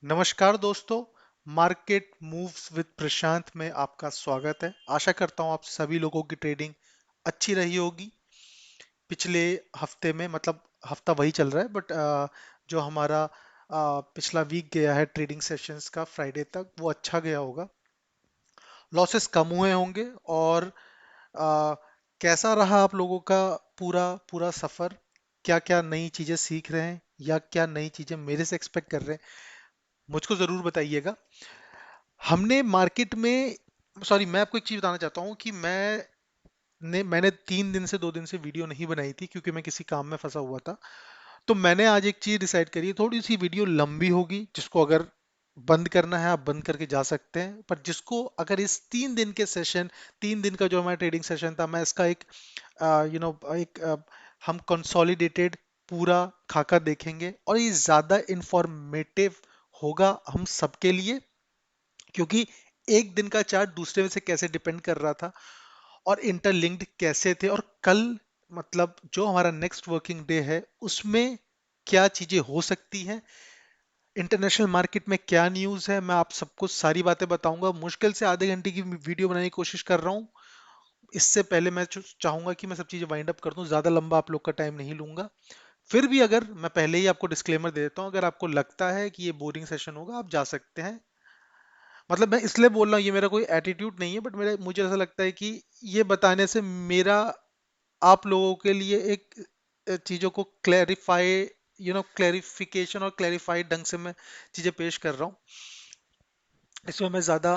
नमस्कार दोस्तों। Market moves with प्रशांत में आपका स्वागत है। आशा करता हूं आप सभी लोगों की ट्रेडिंग अच्छी रही होगी। पिछले हफ्ते में मतलब हफ्ता वही चल रहा है बट जो हमारा पिछला वीक गया है ट्रेडिंग सेशंस का फ्राइडे तक वो अच्छा गया होगा। लॉसेस कम हुए होंगे और आ, कैसा रहा आप लोगों का पूरा पूरा सफर? क्या क्या नई चीजें सीख रहे हैं या क्या नई चीजें मेरे से एक्सपेक्ट कर रहे हैं, मुझको जरूर बताइएगा। हमने मार्केट में सॉरी मैं आपको एक चीज बताना चाहता हूँ कि मैंने 3 दिन से 2 दिन से वीडियो नहीं बनाई थी क्योंकि मैं किसी काम में फंसा हुआ था। तो मैंने आज एक चीज डिसाइड करी है, थोड़ी सी वीडियो लंबी होगी, जिसको अगर बंद करना है आप बंद करके जा सकते हैं, पर जिसको अगर इस 3 दिन के सेशन 3 दिन का जो हमारा ट्रेडिंग सेशन था, मैं इसका एक एक हम कंसोलिडेटेड पूरा खाका देखेंगे और ये ज्यादा इंफॉर्मेटिव होगा हम सबके लिए, क्योंकि एक दिन का चार्ट दूसरे में से कैसे डिपेंड कर रहा था और इंटरलिंक्ड कैसे थे, और कल मतलब जो हमारा नेक्स्ट वर्किंग डे है उसमें क्या चीजें हो सकती हैं, इंटरनेशनल मार्केट में क्या न्यूज़ है, मैं आप सबको सारी बातें बताऊंगा। मुश्किल से आधे घंटे की वीडियो बनाने की कोशिश कर रहा हूँ। इससे पहले मैं चाहूंगा कि मैं सब चीजें वाइंड अप कर दूं, ज्यादा लंबा आप लोग का टाइम नहीं लूंगा। फिर भी अगर मैं पहले ही आपको डिस्क्लेमर दे देता हूँ, अगर आपको लगता है कि ये बोरिंग सेशन होगा आप जा सकते हैं। मतलब मैं इसलिए बोल रहा हूँ, ये मेरा कोई एटीट्यूड नहीं है, बट मुझे ऐसा लगता है कि ये बताने से मेरा आप लोगों के लिए एक चीजों को क्लैरिफाई क्लैरिफिकेशन और क्लैरिफाइड ढंग से मैं चीजें पेश कर रहा हूँ। इसमें मैं ज्यादा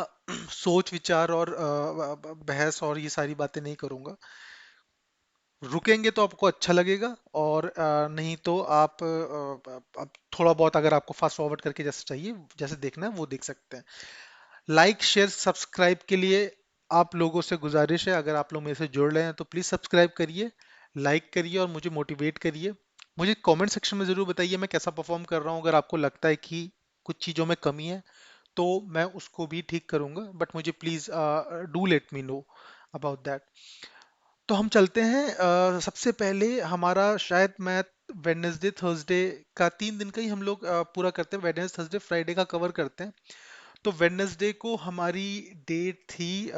सोच विचार और बहस और ये सारी बातें नहीं करूंगा। रुकेंगे तो आपको अच्छा लगेगा और नहीं तो आप थोड़ा बहुत अगर आपको फास्ट फॉरवर्ड करके जैसे चाहिए जैसे देखना है वो देख सकते हैं। लाइक शेयर सब्सक्राइब के लिए आप लोगों से गुजारिश है, अगर आप लोग मेरे से जुड़ रहे हैं तो प्लीज सब्सक्राइब करिए, लाइक करिए और मुझे मोटिवेट करिए। मुझे कमेंट सेक्शन में जरूर बताइए मैं कैसा परफॉर्म कर रहा हूँ। अगर आपको लगता है कि कुछ चीज़ों में कमी है तो मैं उसको भी ठीक करूंगा, बट मुझे please do let me know about that. तो हम चलते हैं। सबसे पहले हमारा शायद मैं वेडनेसडे थर्सडे का 3 दिन का ही हम लोग पूरा करते हैं, वेडनेसडे थर्सडे फ्राइडे का कवर करते हैं। तो वेडनेसडे को हमारी डेट थी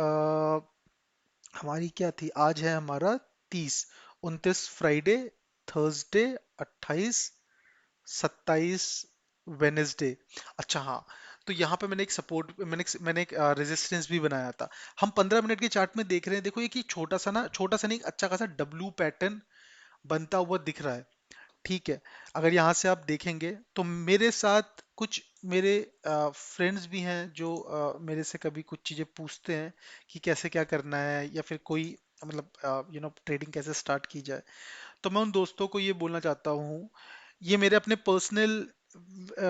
हमारी क्या थी, आज है हमारा 30 29 फ्राइडे, थर्सडे 28 27 वेनेसडे। अच्छा हाँ, तो यहाँ पे मैंने एक रेजिस्टेंस भी बनाया था। हम 15 मिनट के चार्ट में देख रहे हैं, देखो ये कि छोटा सा नहीं, अच्छा खासा डब्लू पैटर्न बनता हुआ दिख रहा है। ठीक है, अगर यहाँ से आप देखेंगे तो मेरे साथ कुछ मेरे फ्रेंड्स भी हैं जो मेरे से कभी कुछ चीज़ें पूछते हैं कि कैसे क्या करना है या फिर कोई मतलब ट्रेडिंग कैसे स्टार्ट की जाए। तो मैं उन दोस्तों को ये बोलना चाहता हूँ, ये मेरे अपने पर्सनल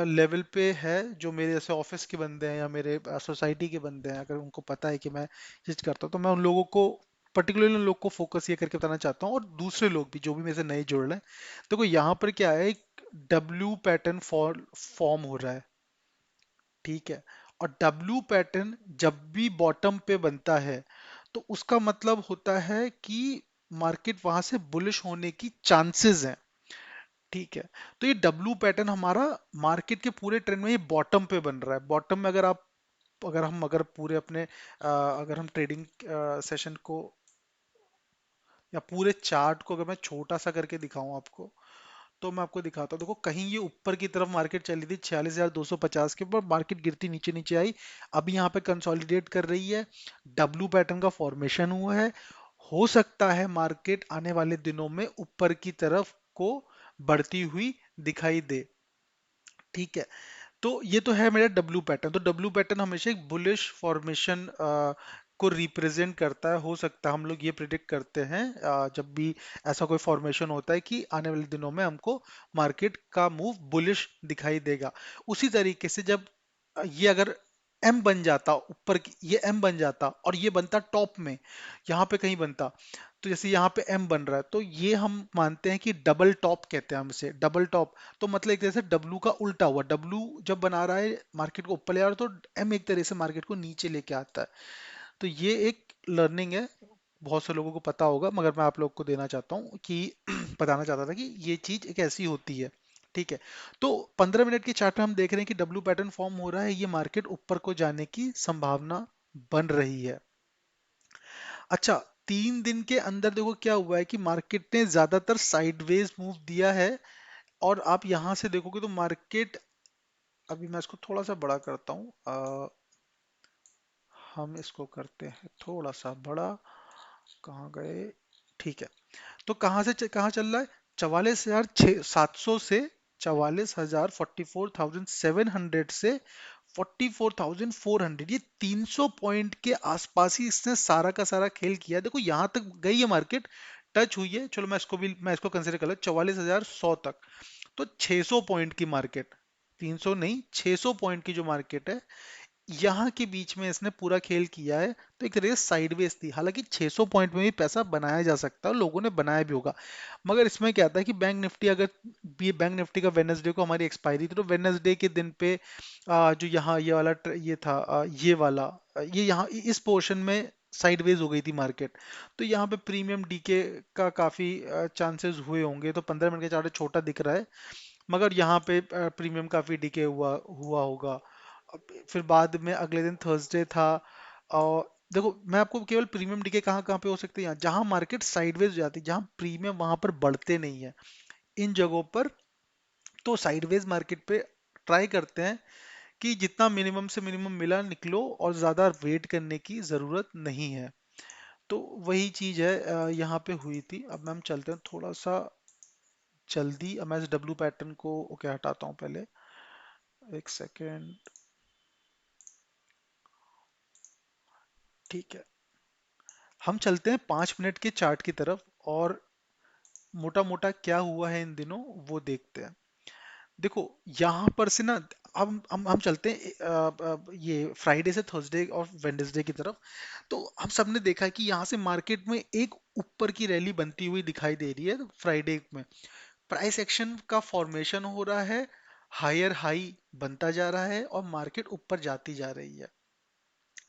लेवल पे है, जो मेरे जैसे ऑफिस के बंदे हैं या मेरे सोसाइटी के बंदे हैं, अगर उनको पता है कि मैं चीज करता हूँ तो मैं उन लोगों को पर्टिकुलरली उन लोग को फोकस ये करके बताना चाहता हूँ, और दूसरे लोग भी जो भी मेरे से नए जुड़ रहे हैं। देखो यहाँ पर क्या है, एक डब्ल्यू पैटर्न फॉर्म हो रहा है। ठीक है, और डब्ल्यू पैटर्न जब भी बॉटम पे बनता है तो उसका मतलब होता है कि मार्केट वहां से बुलिश होने की चांसेस हैं। ठीक है, तो ये डब्लू पैटर्न हमारा मार्केट के पूरे ट्रेंड में ये बॉटम पे बन रहा है। बॉटम में अगर पूरे अपने अगर हम ट्रेडिंग सेशन को या पूरे चार्ट को अगर मैं छोटा सा करके दिखाऊं आपको, तो मैं आपको दिखाता हूँ। देखो कहीं ये ऊपर की तरफ मार्केट चली थी 46,250 के ऊपर, मार्केट गिरती नीचे नीचे आई, अभी यहाँ पे कंसोलिडेट कर रही है, डब्लू पैटर्न का फॉर्मेशन हुआ है। हो सकता है मार्केट आने वाले दिनों में ऊपर की तरफ को बढ़ती हुई दिखाई दे। ठीक है, तो ये तो है मेरा डब्लू पैटर्न। तो डब्लू पैटर्न हमेशा एक बुलिश फॉर्मेशन को रिप्रेजेंट करता है। हो सकता है हम लोग ये प्रिडिक्ट करते हैं जब भी ऐसा कोई फॉर्मेशन होता है कि आने वाले दिनों में हमको मार्केट का मूव बुलिश दिखाई देगा। उसी तरीके से जब ये अगर एम बन जाता ऊपर ये एम बन जाता और ये बनता टॉप में, यहाँ पे कहीं बनता, तो जैसे यहाँ पे एम बन रहा है तो ये हम मानते हैं कि डबल टॉप कहते हैं हम इसे, डबल टॉप। तो मतलब एक तरह से डब्लू का उल्टा हुआ, डब्लू जब बना रहा है मार्केट को ऊपर ले आ रहा है तो एम एक तरह से मार्केट को नीचे लेके आता है। तो ये एक लर्निंग है, बहुत से लोगों को पता होगा मगर मैं आप लोग को देना चाहता हूँ कि बताना चाहता था कि ये चीज एक ऐसी होती है। ठीक है। तो 15 मिनट के चार्ट में हम देख रहे हैं कि डब्ल्यू पैटर्न फॉर्म हो रहा है, ये मार्केट ऊपर को जाने की संभावना बन रही है। अच्छा, 3 दिन के अंदर देखो क्या हुआ है कि मार्केट ने ज्यादातर साइडवेज मूव दिया है। और आप यहां से देखोगे तो मार्केट, अभी मैं इसको थोड़ा सा बड़ा करता हूँ, हम इसको करते हैं थोड़ा सा बड़ा। कहाँ गए? ठीक है। तो कहाँ चल रहा है? 44,700 से 44,000, 44,700 से 44,400, ये 300 पॉइंट के आसपास ही इसने सारा का सारा खेल किया। देखो यहां तक गई है मार्केट, टच हुई है, चलो मैं इसको कंसिडर कर लो 44,100 तक। तो 600 पॉइंट की मार्केट, 300 नहीं 600 पॉइंट की जो मार्केट है, यहाँ के बीच में इसने पूरा खेल किया है। तो एक रेस साइडवेज थी, हालांकि 600 पॉइंट में भी पैसा बनाया जा सकता है, लोगों ने बनाया भी होगा। मगर इसमें क्या था कि बैंक निफ्टी, अगर ये बैंक निफ्टी का वेडनेसडे को हमारी एक्सपायरी थी, तो वेडनेसडे के दिन पे जो यहाँ ये वाला ये था, ये वाला, ये यहाँ इस पोर्शन में साइडवेज हो गई थी मार्केट। तो यहाँ पे प्रीमियम डीके का काफी चांसेस हुए होंगे। तो 15 मिनट के चार्ट छोटा दिख रहा है, मगर यहाँ पे प्रीमियम काफी डिके हुआ हुआ होगा। फिर बाद में अगले दिन थर्सडे था। और देखो मैं आपको केवल प्रीमियम डिके कहाँ कहाँ पे हो सकते हैं, यहाँ जहाँ मार्केट साइडवेज हो जाती है, जहाँ प्रीमियम वहां पर बढ़ते नहीं है, इन जगहों पर। तो साइडवेज मार्केट पे ट्राई करते हैं कि जितना मिनिमम से मिनिमम मिला निकलो, और ज्यादा वेट करने की जरूरत नहीं है। तो वही चीज है यहाँ पे हुई थी। अब हम चलते हैं थोड़ा सा जल्दी। अब मैं इस डब्ल्यू पैटर्न को ओके हटाता हूँ पहले, एक सेकेंड। ठीक है, हम चलते हैं 5 मिनट के चार्ट की तरफ, और मोटा मोटा क्या हुआ है इन दिनों वो देखते हैं। देखो यहाँ पर से ना, हम चलते हैं ये फ्राइडे से थर्सडे और वेडनेसडे की तरफ। तो हम सब ने देखा है कि यहाँ से मार्केट में एक ऊपर की रैली बनती हुई दिखाई दे रही है फ्राइडे में। प्राइस एक्शन का फॉर्मेशन हो रहा है, हायर हाई बनता जा रहा है, और मार्केट ऊपर जाती जा रही है।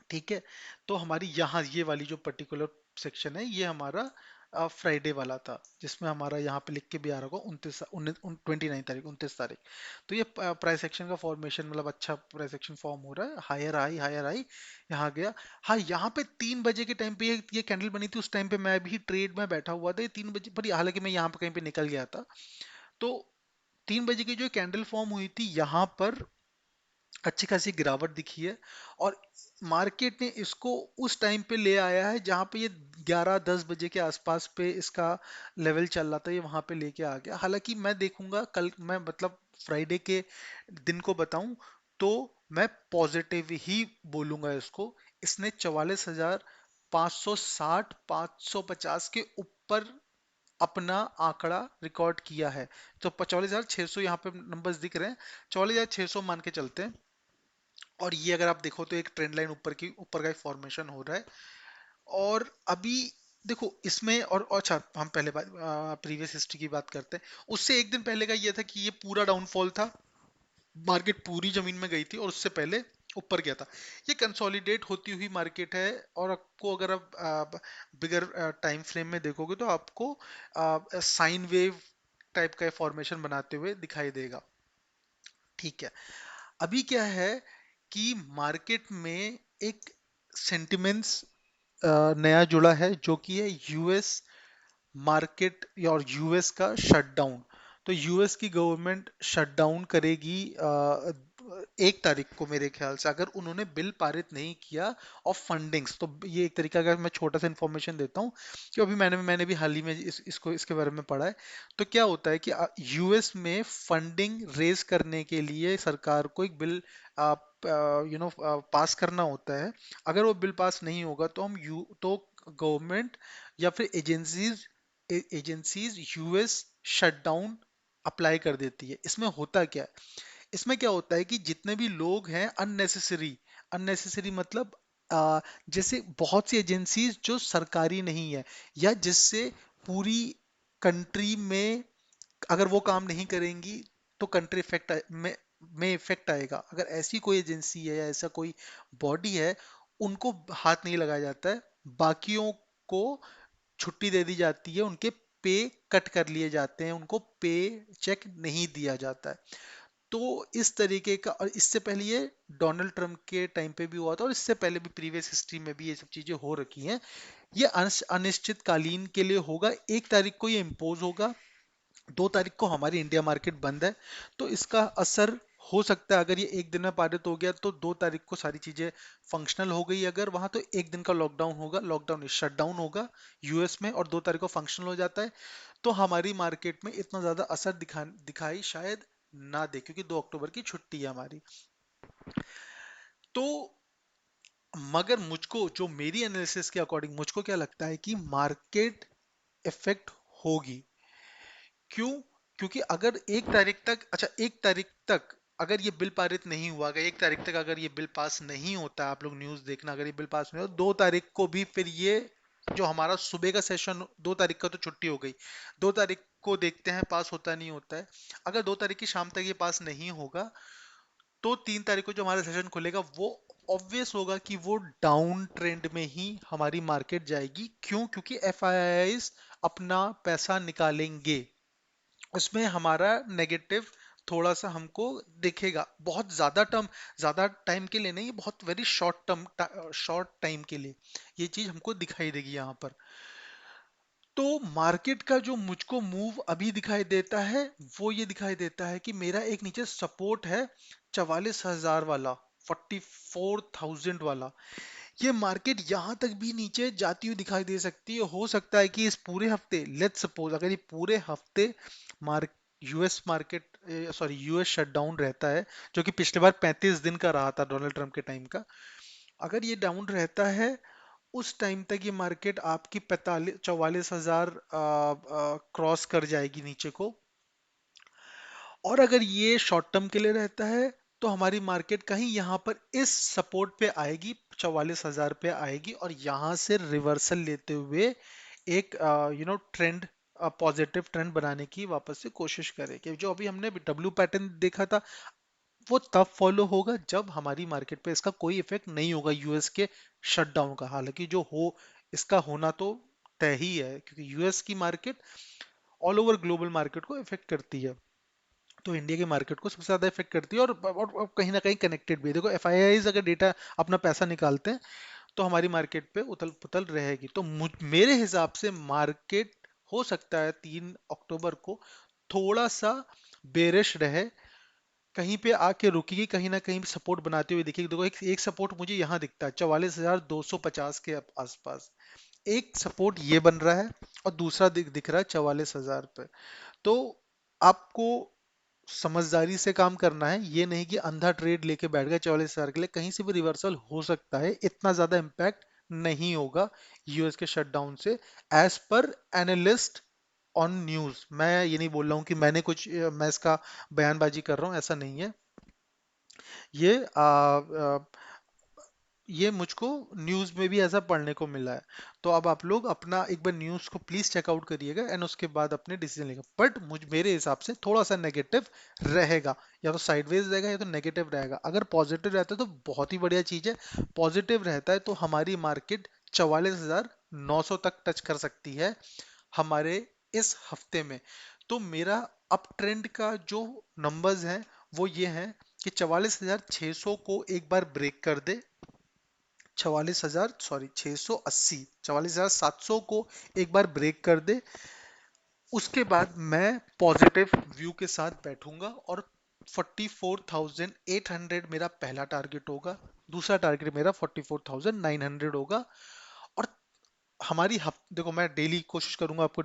ठीक है। तो हमारी यहाँ ये वाली जो पर्टिकुलर सेक्शन है, ये हमारा फ्राइडे वाला था, जिसमें हमारा यहाँ पे लिख के भी आ रहा होगा 29 तारीख 29 तारीख। तो ये प्राइस एक्शन का फॉर्मेशन, मतलब अच्छा प्राइस एक्शन फॉर्म हो रहा है, हायर हाई यहाँ गया। हाँ, यहाँ पे 3 बजे के टाइम पे ये कैंडल बनी थी, उस टाइम पे मैं भी ट्रेड में बैठा हुआ था, ये 3 बजे पर, हालांकि मैं यहाँ पे कहीं पे निकल गया था। तो 3 बजे की जो कैंडल फॉर्म हुई थी यहाँ पर, अच्छी खासी गिरावट दिखी है। और मार्केट ने इसको उस टाइम पे ले आया है जहां पे ये 11-10 बजे के आसपास पे इसका लेवल चल रहा था, ये वहां पे लेके आ गया। हालांकि मैं देखूंगा कल, मैं मतलब फ्राइडे के दिन को बताऊं, तो मैं पॉजिटिव ही बोलूंगा इसको। इसने 44,560 550 के ऊपर अपना आंकड़ा रिकॉर्ड किया है। तो 44,600 यहाँ पे नंबर्स दिख रहे हैं, 44,600 मान के चलते हैं। और ये अगर आप देखो तो एक ट्रेंड लाइन ऊपर का फॉर्मेशन हो रहा है। और अभी देखो इसमें, और अच्छा हम पहले बात प्रीवियस हिस्ट्री की बात करते हैं। उससे एक दिन पहले का ये था कि ये पूरा डाउनफॉल था, मार्केट पूरी जमीन में गई थी, और उससे पहले ऊपर गया था। ये कंसोलिडेट होती हुई मार्केट है। और आपको अगर आप बिगर टाइम फ्रेम में देखोगे तो आपको साइन वेव टाइप का फॉर्मेशन बनाते हुए दिखाई देगा। ठीक है। अभी क्या है कि मार्केट में एक सेंटिमेंट्स नया जुड़ा है, जो कि है यूएस मार्केट और यूएस का शटडाउन। तो यूएस की गवर्नमेंट शटडाउन करेगी 1 तारीख को, मेरे ख्याल से, अगर उन्होंने बिल पारित नहीं किया ऑफ फंडिंग्स। तो ये एक तरीका का, मैं छोटा सा इन्फॉर्मेशन देता हूँ कि अभी मैंने भी हाल ही में इसको इसके बारे में पढ़ा है। तो क्या होता है कि यूएस में फंडिंग रेज करने के लिए सरकार को एक बिल पास करना होता है। अगर वो बिल पास नहीं होगा तो गवर्नमेंट या फिर एजेंसीज यूएस शटडाउन अप्लाई कर देती है। इसमें होता क्या है? इसमें क्या होता है कि जितने भी लोग हैं अननेसेसरी, अननेसेसरी मतलब आ, जैसे बहुत सी एजेंसीज जो सरकारी नहीं है, या जिससे पूरी कंट्री में अगर वो काम नहीं करेंगी तो कंट्री में इफेक्ट आएगा। अगर ऐसी कोई एजेंसी है या ऐसा कोई बॉडी है, उनको हाथ नहीं लगाया जाता है, बाकियों को छुट्टी दे दी जाती है उनके पे कट कर लिए जाते हैं, उनको पे चेक नहीं दिया जाता है। तो इस तरीके का, और इससे पहले ये डोनाल्ड ट्रंप के टाइम पे भी हुआ था, और इससे पहले भी प्रीवियस हिस्ट्री में भी ये सब चीजें हो रखी हैं। ये अनिश्चितकालीन के लिए होगा, 1 तारीख को ये इम्पोज होगा, 2 तारीख को हमारी इंडिया मार्केट बंद है। तो इसका असर हो सकता है, अगर ये एक दिन में पारित हो गया तो 2 तारीख को सारी चीजें फंक्शनल हो गई, अगर वहां तो एक दिन का लॉकडाउन होगा, लॉकडाउन शटडाउन होगा यूएस में, और 2 तारीख को फंक्शनल हो जाता है, तो हमारी मार्केट में इतना ज्यादा असर दिखाई शायद ना दे, क्योंकि 2 अक्टूबर की छुट्टी है हमारी। तो मगर मुझको, जो मेरी एनालिसिस के अकॉर्डिंग मुझको क्या लगता है कि मार्केट इफेक्ट होगी। क्यों? क्योंकि अगर 1 तारीख तक, अच्छा 1 तारीख तक अगर ये बिल पारित नहीं हुआ, अगर 1 तारीख तक अगर ये बिल पास नहीं होता, आप लोग न्यूज देखना, अगर ये बिल पास नहीं होता, 2 तारीख को भी फिर ये जो हमारा सुबह का सेशन, 2 तारीख का तो छुट्टी हो गई, 2 तारीख को देखते हैं पास होता नहीं होता है। अगर 2 तारीख की शाम तक ये पास नहीं होगा, तो 3 तारीख को जो हमारा सेशन खुलेगा, वो ऑब्वियस होगा कि वो डाउन ट्रेंड में ही हमारी मार्केट जाएगी। क्यों? क्योंकि एफआईआईज अपना पैसा निकालेंगे, उसमें हमारा नेगेटिव थोड़ा सा हमको दिखेगा, बहुत ज्यादा टाइम के लिए नहीं, बहुत वेरी शॉर्ट टाइम के लिए ये चीज हमको दिखाई देगी यहाँ पर। तो मार्केट का जो मुझको मूव अभी दिखाई देता है, वो ये दिखाई देता है कि मेरा एक नीचे सपोर्ट है 44,000 वाला, 44,000 वाला। ये मार्केट यहां तक भी नीचे जाती हुई दिखाई दे सकती है। हो सकता है कि इस पूरे हफ्ते, लेट्स सपोज अगर ये पूरे हफ्ते mark US market, sorry US shutdown रहता है, जो कि पिछले बार 35 दिन का रहा था डोनाल्ड ट्रंप के टाइम का, अगर ये डाउन रहता है, उस टाइम तक ये मार्केट आपकी 44,000 क्रॉस कर जाएगी नीचे को। और अगर ये शॉर्ट टर्म के लिए रहता है, तो हमारी मार्केट कहीं यहाँ पर इस सपोर्ट पे आएगी, 44,000 पे आएगी, और यहाँ से रिवर्सल लेते हुए एक ट्रेंड, पॉजिटिव ट्रेंड बनाने की वापस से कोशिश करे, कि जो अभी हमने डब्ल्यू पैटर्न देखा था, वो तब फॉलो होगा जब हमारी मार्केट पे इसका कोई इफेक्ट नहीं होगा यूएस के शटडाउन का। हालांकि जो हो, इसका होना तो तय ही है, क्योंकि यूएस की market all over global market को इफेक्ट करती है, तो इंडिया की मार्केट को सबसे ज्यादा इफेक्ट करती है, और कहीं ना कहीं कनेक्टेड भी है। देखो एफआईआईज अगर डेटा अपना पैसा निकालते हैं, तो हमारी मार्केट पे उथल पुथल रहेगी। तो मेरे हिसाब से मार्केट हो सकता है 3 अक्टूबर को थोड़ा सा बेरिश रहे, कहीं पे आके रुकेगी, कहीं ना कहीं सपोर्ट बनाते हुए दिखेगी। देखो एक सपोर्ट मुझे यहाँ दिखता है 44,250 के आसपास, एक सपोर्ट ये बन रहा है, और दूसरा दिख रहा है 44,000 पे। तो आपको समझदारी से काम करना है, ये नहीं कि अंधा ट्रेड लेके बैठ गए 44,000 के लिए, कहीं से भी रिवर्सल हो सकता है, इतना ज्यादा इम्पैक्ट नहीं होगा यूएस के शटडाउन से, as per analyst on news. मैं ये नहीं बोल रहा हूँ कि मैंने कुछ, मैं इसका बयानबाजी कर रहा हूँ, ऐसा नहीं है। ये ये मुझको न्यूज में भी ऐसा पढ़ने को मिला है। तो अब आप लोग अपना एक बार न्यूज को प्लीज चेकआउट करिएगा, एंड उसके बाद अपने डिसीजन लेगा। बट मेरे हिसाब से थोड़ा सा नेगेटिव रहेगा, या तो साइडवेज रहेगा या तो नेगेटिव रहेगा। अगर पॉजिटिव रहता है तो बहुत ही बढ़िया चीज है, पॉजिटिव रहता है तो हमारी मार्केट 44,900 तक टच कर सकती है हमारे इस हफ्ते में। तो मेरा अप ट्रेंड का जो नंबर्स हैं, वो ये हैं कि 44,600 को एक बार ब्रेक कर दे, 44,000, सॉरी 680, 44,700 को एक बार ब्रेक कर दे, उसके बाद मैं पॉजिटिव व्यू के साथ बैठूंगा, और 44,800 मेरा पहला टारगेट होगा, दूसरा टारगेट मेरा 44,900 होगा। और हमारी देखो मैं डेली कोशिश करूंगा आपको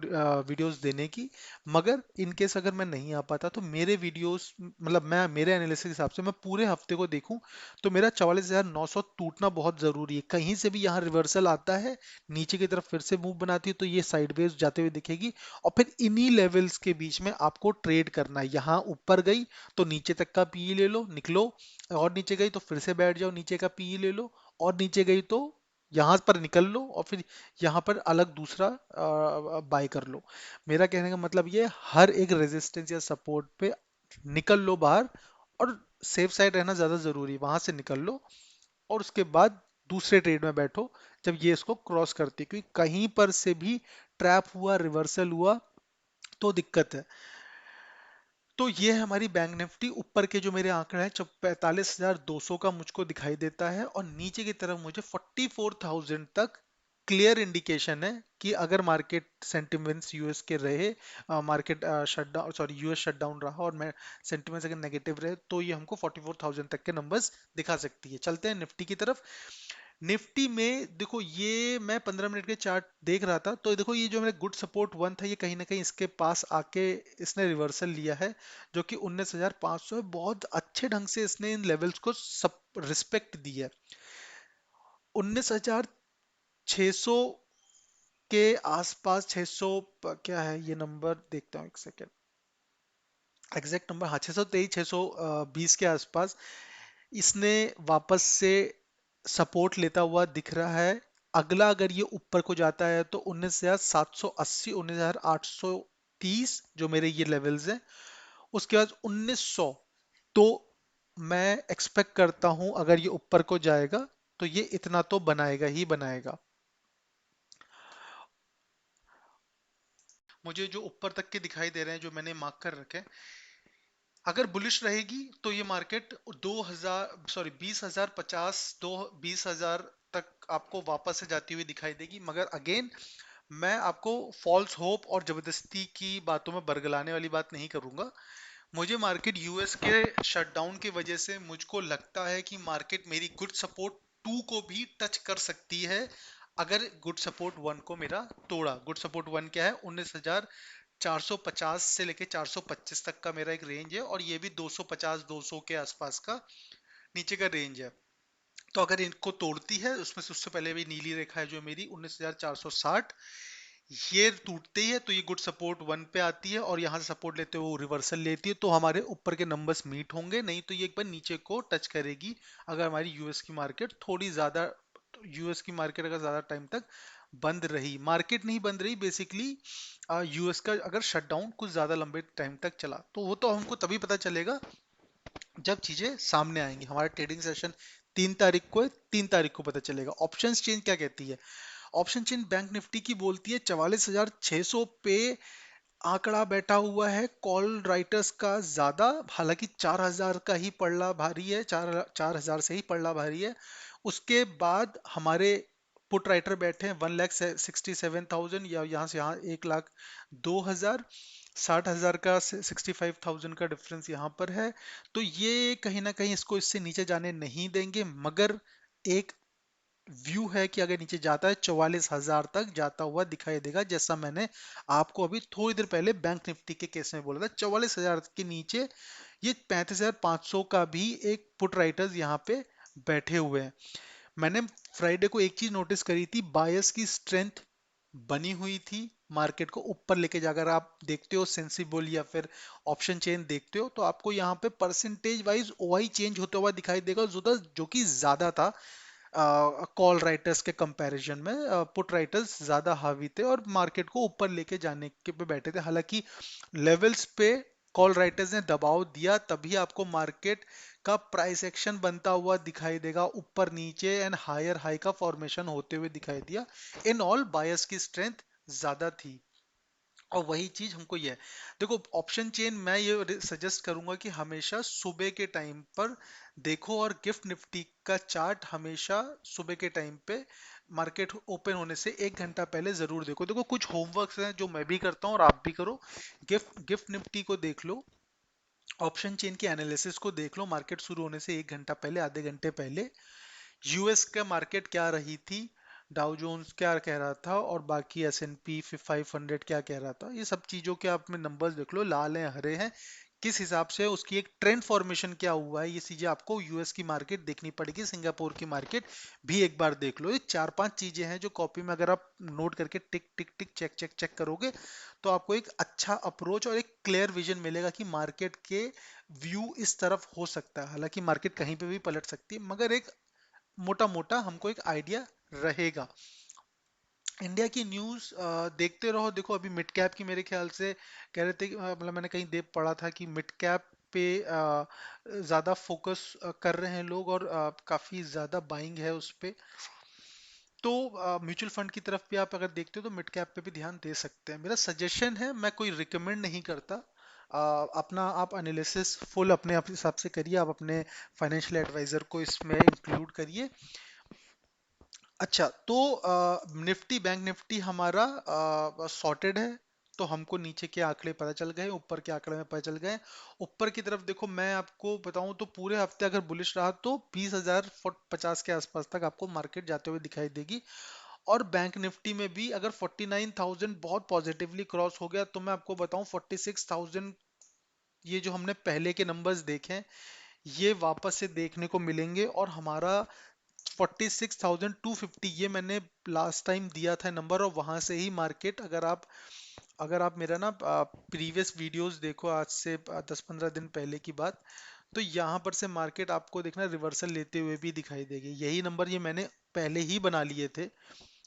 वीडियोस देने की, मगर इन केस अगर मैं नहीं आ पाता, तो मेरे वीडियोस, मतलब मैं मेरे एनालिसिस के हिसाब से मैं पूरे हफ्ते को देखूं, तो मेरा 44,900 टूटना बहुत जरूरी है। कहीं से भी यहाँ रिवर्सल आता है, नीचे की तरफ फिर से मूव बनाती है, तो ये साइडवेज जाते हुए दिखेगी, और फिर इन्हीं लेवल्स के बीच में आपको ट्रेड करना है। यहाँ ऊपर गई तो नीचे तक का पीई ले लो, निकलो, और नीचे गई तो फिर से बैठ जाओ, नीचे का पीई ले लो, और नीचे गई तो यहां पर निकल लो, और फिर यहाँ पर अलग दूसरा बाय कर लो। मेरा कहने का मतलब ये, हर एक रेजिस्टेंस या सपोर्ट पे निकल लो बाहर, और सेफ साइड रहना ज्यादा जरूरी है, वहां से निकल लो, और उसके बाद दूसरे ट्रेड में बैठो जब ये इसको क्रॉस करती है। क्योंकि कहीं पर से भी ट्रैप हुआ, रिवर्सल हुआ, तो दिक्कत है। तो ये है हमारी बैंक निफ्टी। ऊपर के जो मेरे आंकड़े हैं, जब 45,200 का मुझको दिखाई देता है और नीचे की तरफ मुझे 44,000 तक क्लियर इंडिकेशन है कि अगर मार्केट सेंटिमेंट्स यूएस के रहे, market shutdown, sorry US shutdown रहा और मैं सेंटिमेंट्स अगर नेगेटिव रहे, तो ये हमको 44,000 तक के नंबर्स दिखा सकती है। चलते हैं निफ्टी की तरफ। निफ्टी में देखो, ये मैं 15 मिनट के चार्ट देख रहा था, तो देखो ये जो मेरा गुड सपोर्ट वन था, ये कहीं ना कहीं इसके पास आके इसने रिवर्सल लिया है, जो कि 19,500 है। बहुत अच्छे ढंग से इसने इन लेवल्स को सब रिस्पेक्ट दी है। 19,600 के आसपास, 600 क्या है ये नंबर, देखता हूँ एक सेकेंड, एग्जैक्ट नंबर, हाँ 623, 620 के आसपास इसने वापस से सपोर्ट लेता हुआ दिख रहा है। अगला अगर ये ऊपर को जाता है तो 19,780, 19,830 जो मेरे ये लेवल्स हैं। उसके बाद 1900, तो मैं एक्सपेक्ट करता हूं अगर ये ऊपर को जाएगा तो ये इतना तो बनाएगा ही बनाएगा। मुझे जो ऊपर तक के दिखाई दे रहे हैं, जो मैंने मार्क कर रखे, अगर बुलिश रहेगी तो ये मार्केट 2,000, सॉरी 20,050, दो 20,000 तक आपको वापस से जाती हुई दिखाई देगी। मगर अगेन, मैं आपको फॉल्स होप और जबरदस्ती की बातों में बरगलाने वाली बात नहीं करूंगा। मुझे मार्केट यूएस के शटडाउन की वजह से मुझको लगता है कि मार्केट मेरी गुड सपोर्ट टू को भी टच कर सकती है, अगर गुड सपोर्ट वन को मेरा तोड़ा। गुड सपोर्ट वन क्या है? 19,450 से लेके 425 तक का मेरा एक रेंज है, और ये भी 250 200 के आसपास का नीचे का रेंज है। तो अगर इनको तोड़ती है, उसमें से उससे पहले भी नीली रेखा है जो मेरी 19,460, ये टूटते ही है तो ये गुड सपोर्ट वन पे आती है, और यहाँ से सपोर्ट लेते हुए वो रिवर्सल लेती है, तो हमारे ऊपर के नंबर्स मीट होंगे। नहीं तो ये एक बार नीचे को टच करेगी, अगर हमारी यूएस की मार्केट थोड़ी ज्यादा, यूएस की मार्केट अगर ज्यादा टाइम तक बंद रही, मार्केट नहीं बंद रही बेसिकली, यूएस का अगर शटडाउन कुछ ज्यादा लंबे टाइम तक चला, तो वो तो हमको तभी पता चलेगा जब चीजें सामने आएंगी। हमारा ट्रेडिंग सेशन 3 तारीख को है, 3 तारीख को पता चलेगा। ऑप्शन चेन क्या कहती है? ऑप्शन चेन बैंक निफ्टी की बोलती है 44,600 पे आंकड़ा बैठा हुआ है कॉल राइटर्स का ज्यादा। हालांकि 4,000 का ही पलड़ा भारी है, 4,000 से ही पलड़ा भारी है। उसके बाद हमारे पुट राइटर बैठे हैं 1,67,000, या यहाँ से यहाँ 1,02,000, 60,000 का 65,000 का डिफरेंस यहाँ पर है। तो ये कहीं ना कहीं इसको इससे नीचे जाने नहीं देंगे। मगर एक व्यू है कि अगर नीचे जाता है 44,000 तक जाता हुआ दिखाई देगा, जैसा मैंने आपको अभी थोड़ी देर पहले बैंक निफ्टी के केस में बोला था। 44,000 के नीचे ये 35,500 का भी एक पुट राइटर्स यहाँ पे बैठे हुए हैं। मैंने फ्राइडे को एक चीज नोटिस करी थी, बायस की स्ट्रेंथ बनी हुई थी मार्केट को ऊपर लेके जाकर। अगर आप देखते हो सेंसिबल या फिर ऑप्शन चेन देखते हो, तो आपको यहाँ पे परसेंटेज वाइज ओआई चेंज होता हुआ दिखाई देगा, जो कि ज्यादा था कॉल राइटर्स के कंपैरिजन में। पुट राइटर्स ज्यादा हावी थे और मार्केट को ऊपर लेके जाने के पे बैठे थे। हालांकि लेवल्स पे कॉल राइटर्स ने दबाव दिया, तभी आपको मार्केट का प्राइस एक्शन बनता हुआ दिखाई देगा, ऊपर नीचे एंड हायर हाई का फॉर्मेशन होते हुए दिखाई दिया। इन ऑल बायस की स्ट्रेंथ ज्यादा थी, और वही चीज हमको ये है। देखो, ऑप्शन चेन मैं ये सजेस्ट करूंगा कि हमेशा सुबह के टाइम पर देखो, और गिफ्ट निफ्टी का चार्ट हमेशा सुबह के टाइम पे मार्केट ओपन होने से 1 घंटा पहले जरूर देखो। देखो, कुछ होमवर्क्स हैं जो मैं भी करता हूँ और आप भी करो। गिफ्ट निफ्टी को देख लो, ऑप्शन चेन के एनालिसिस को देख लो, मार्केट शुरू होने से 1 घंटा पहले, आधे घंटे पहले यूएस का मार्केट क्या रही थी, डाउ जोन्स क्या कह रहा था, और बाकी एस एन पी 500 क्या कह रहा था। ये सब चीजों के आप में नंबर्स देख लो, लाल हैं हरे हैं, किस हिसाब से उसकी एक ट्रेंड फॉर्मेशन क्या हुआ है, ये चीजें आपको यूएस की मार्केट देखनी पड़ेगी। सिंगापुर की मार्केट भी एक बार देख लो। ये 4-5 चीजें हैं जो कॉपी में अगर आप नोट करके टिक टिक टिक चेक चेक चेक करोगे, तो आपको एक अच्छा अप्रोच और एक क्लियर विजन मिलेगा कि मार्केट के व्यू इस तरफ हो सकता है। हालांकि मार्केट कहीं पे भी पलट सकती है, मगर एक मोटा मोटा हमको एक आइडिया रहेगा। इंडिया की न्यूज़ देखते रहो। देखो, अभी मिड कैप की मेरे ख्याल से कह रहे थे मतलब मैंने कहीं देख पढ़ा था कि मिड कैप पे ज़्यादा फोकस कर रहे हैं लोग, और काफ़ी ज़्यादा बाइंग है उस पे। तो म्यूचुअल फंड की तरफ भी आप अगर देखते हो तो मिड कैप पे भी ध्यान दे सकते हैं। मेरा सजेशन है, मैं कोई रिकमेंड नहीं करता। अपना आप एनालिसिस फुल अपने आप हिसाब से करिए, आप अपने फाइनेंशियल एडवाइजर को इसमें इंक्लूड करिए। अच्छा, तो निफ्टी, बैंक निफ्टी हमारा सॉर्टेड है। तो हमको नीचे के आंकड़े पता चल गए, ऊपर के आंकड़े में पता चल गए। ऊपर की तरफ देखो, मैं आपको बताऊं तो पूरे हफ्ते अगर बुलिश रहा तो 20,050 के आसपास तक आपको मार्केट जाते हुए दिखाई देगी। और बैंक निफ्टी में भी अगर 49,000 बहुत पॉजिटिवली क्रॉस हो गया तो मैं आपको बताऊं 46,000, ये जो हमने पहले के नंबर्स देखे हैं, ये वापस से देखने को मिलेंगे। और हमारा 46,250 ये मैंने लास्ट टाइम दिया था नंबर, और वहां से ही मार्केट, अगर आप मेरा ना प्रीवियस वीडियोस देखो आज से 10-15 दिन पहले की बात, तो यहाँ पर से मार्केट आपको देखना रिवर्सल लेते हुए भी दिखाई देगी। यही नंबर ये मैंने पहले ही बना लिए थे।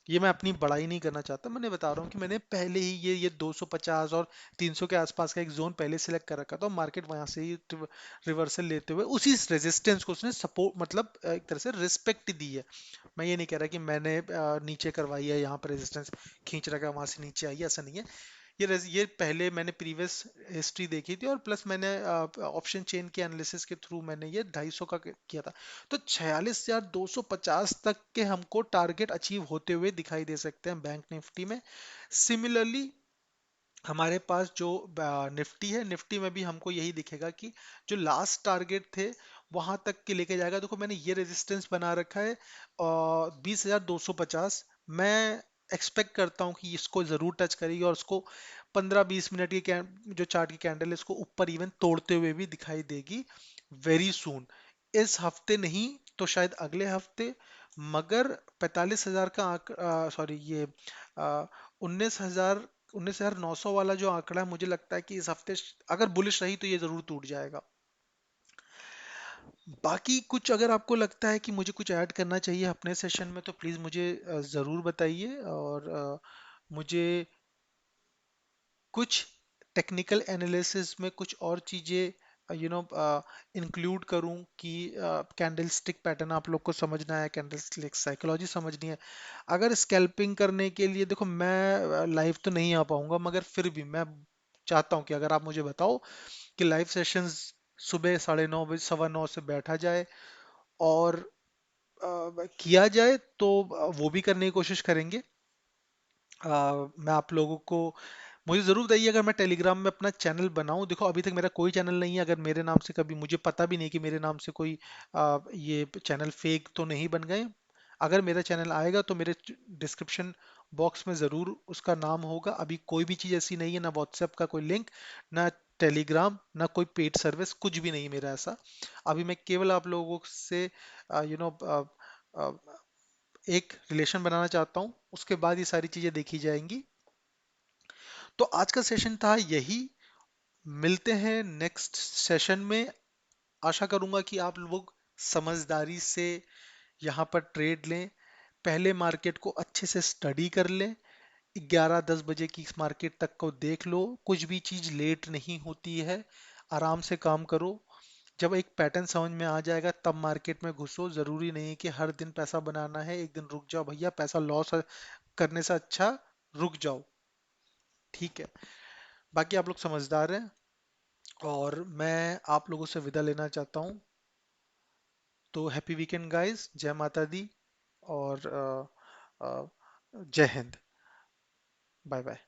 ये मैं अपनी बड़ाई नहीं करना चाहता, मैंने बता रहा हूँ कि मैंने पहले ही ये 250 और 300 के आसपास का एक जोन पहले सिलेक्ट कर रखा था। मार्केट वहां से ही रिवर्सल लेते हुए उसी रेजिस्टेंस को उसने सपोर्ट, मतलब एक तरह से रिस्पेक्ट दी है। मैं ये नहीं कह रहा कि मैंने नीचे करवाई है, यहाँ पर रेजिस्टेंस खींच रखा है वहां से नीचे आई है, ऐसा नहीं है। ये पहले मैंने प्रीवियस हिस्ट्री देखी थी, और प्लस मैंने ऑप्शन चेन के एनालिसिस के थ्रू मैंने ये 250 का किया था। तो 46,250 तक के हमको टारगेट अचीव होते हुए दिखाई दे सकते हैं बैंक निफ्टी में। सिमिलरली हमारे पास जो निफ्टी है, निफ्टी में भी हमको यही दिखेगा कि जो लास्ट टारगेट थे वहां तक के लेके जाएगा। देखो मैंने ये रेजिस्टेंस बना रखा है 20,250। मैं एक्सपेक्ट करता हूँ कि इसको जरूर टच करेगी, और उसको 15-20 मिनट की जो चार्ट की कैंडल है इसको ऊपर इवन तोड़ते हुए भी दिखाई देगी वेरी सून। इस हफ्ते नहीं तो शायद अगले हफ्ते। मगर 45,000 का आंक, सॉरी, ये 19,900 वाला जो आंकड़ा है, मुझे लगता है कि इस हफ्ते अगर बुलिश रही तो ये जरूर टूट जाएगा। बाकी कुछ अगर आपको लगता है कि मुझे कुछ ऐड करना चाहिए अपने सेशन में तो प्लीज़ मुझे ज़रूर बताइए। और मुझे कुछ टेक्निकल एनालिसिस में कुछ और चीज़ें इंक्लूड करूं कि कैंडल स्टिक पैटर्न आप लोग को समझना है, कैंडल स्टिक साइकोलॉजी समझनी है। अगर स्कैल्पिंग करने के लिए देखो मैं लाइव तो नहीं आ पाऊंगा, मगर फिर भी मैं चाहता हूं कि अगर आप मुझे बताओ कि लाइव सेशंस सुबह 9:30 बजे, 9:15 से बैठा जाए और किया जाए, तो वो भी करने की कोशिश करेंगे। मैं आप लोगों को, मुझे जरूर बताइए अगर मैं टेलीग्राम में अपना चैनल बनाऊं। देखो अभी तक मेरा कोई चैनल नहीं है, अगर मेरे नाम से कभी, मुझे पता भी नहीं कि मेरे नाम से कोई ये चैनल फेक तो नहीं बन गए। अगर मेरा चैनल आएगा तो मेरे डिस्क्रिप्शन बॉक्स में ज़रूर उसका नाम होगा। अभी कोई भी चीज़ ऐसी नहीं है, ना व्हाट्सएप का कोई लिंक, ना टेलीग्राम, ना कोई पेड सर्विस, कुछ भी नहीं मेरा ऐसा। अभी मैं केवल आप लोगों से यू नो एक रिलेशन बनाना चाहता हूँ, उसके बाद ये सारी चीज़ें देखी जाएंगी। तो आज का सेशन था यही। मिलते हैं नेक्स्ट सेशन में। आशा करूंगा कि आप लोग समझदारी से यहाँ पर ट्रेड लें, पहले मार्केट को अच्छे से स्टडी कर लें, 11-10 बजे की इस मार्केट तक को देख लो। कुछ भी चीज़ लेट नहीं होती है, आराम से काम करो। जब एक पैटर्न समझ में आ जाएगा तब मार्केट में घुसो। जरूरी नहीं कि हर दिन पैसा बनाना है, एक दिन रुक जाओ भैया, पैसा लॉस करने से अच्छा रुक जाओ। ठीक है, बाकी आप लोग समझदार हैं, और मैं आप लोगों से विदा लेना चाहता हूँ। तो हैप्पी वीकेंड गाइस, जय माता दी, और जय हिंद। Bye bye.